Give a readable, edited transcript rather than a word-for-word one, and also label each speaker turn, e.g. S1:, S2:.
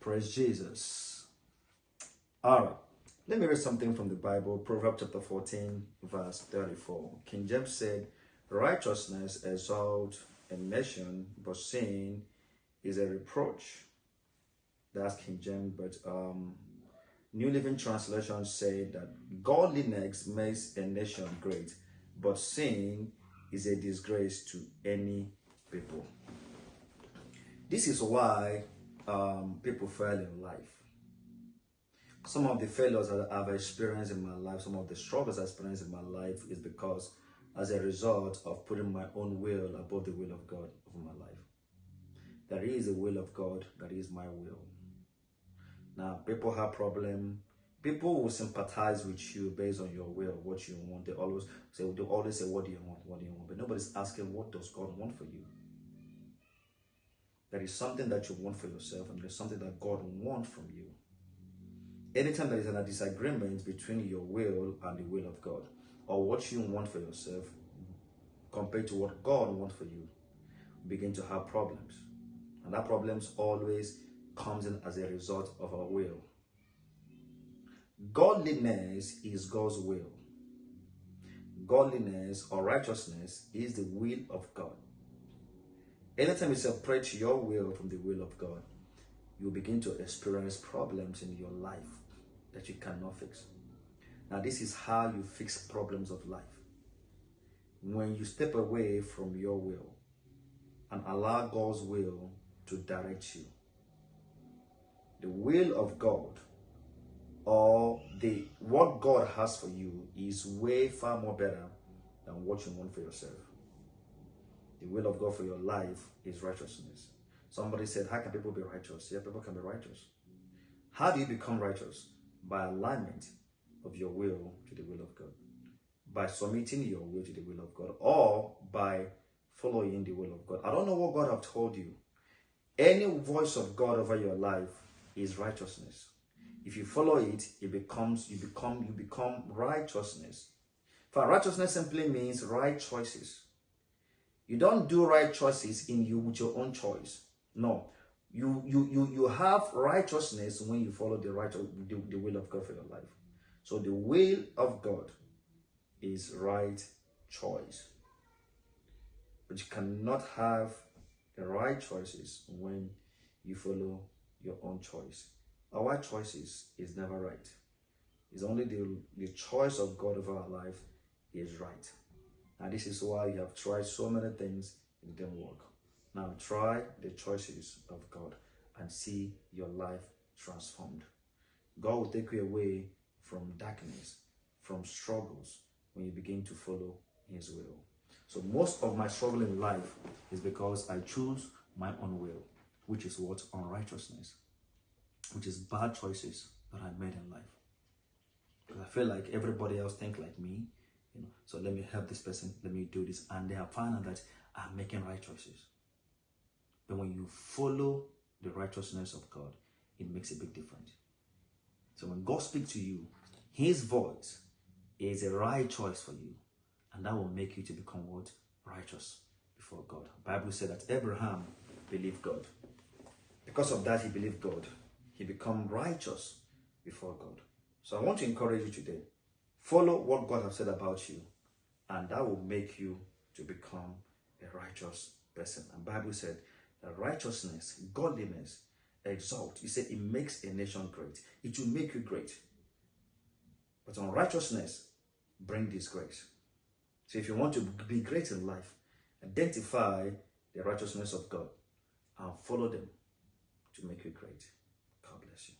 S1: Praise Jesus. All right. Let me read something from the Bible. Proverbs chapter 14, verse 34. King James said, righteousness exalts a nation, but sin is a reproach. That's King James, but New Living Translation said that godliness makes a nation great, but sin is a disgrace to any people. This is why people fail in life. Some of the failures that I've experienced in my life, some of the struggles I've experienced in my life is because as a result of putting my own will above the will of God over my life. There is a will of God, that is my will. Now, people have problems. People will sympathize with you based on your will, what you want. They always say, what do you want? What do you want? But nobody's asking, what does God want for you? There is something that you want for yourself, and there's something that God wants from you. Anytime there is a disagreement between your will and the will of God, or what you want for yourself compared to what God wants for you, you begin to have problems. And that problems always comes in as a result of our will. Godliness is God's will. Godliness or righteousness is the will of God. Anytime you separate your will from the will of God, you begin to experience problems in your life that you cannot fix. Now, this is how you fix problems of life. When you step away from your will and allow God's will to direct you. The will of God, or what God has for you, is way far more better than what you want for yourself. The will of God for your life is righteousness. Somebody said, how can people be righteous? Yeah, people can be righteous. How do you become righteous? By alignment of your will to the will of God. By submitting your will to the will of God, or by following the will of God. I don't know what God have told you. Any voice of God over your life is righteousness. If you follow it, you become righteousness. For righteousness simply means right choices. You don't do right choices in you with your own choice. No. You have righteousness when you follow the will of God for your life. So the will of God is right choice. But you cannot have the right choices when you follow your own choice. Our choices is never right. It's only the choice of God over our life is right. And this is why you have tried so many things, it didn't work. Now try the choices of God and see your life transformed. God will take you away from darkness, from struggles, when you begin to follow His will. So most of my struggle in life is because I choose my own will, which is what? Unrighteousness, which is bad choices that I made in life. Because I feel like everybody else think like me, so let me help this person, let me do this, and they have found out that I'm making right choices. But when you follow the righteousness of God, it makes a big difference. So when God speaks to you, His voice is a right choice for you, and that will make you to become what? Righteous before God. The Bible said that Abraham believed God. Because of that, he believed God. He became righteous before God. So I want to encourage you today. Follow what God has said about you, and that will make you to become a righteous person. And the Bible said that righteousness, godliness, exalt. He said it makes a nation great. It will make you great. But unrighteousness brings disgrace. So if you want to be great in life, identify the righteousness of God and follow them to make you great. God bless you.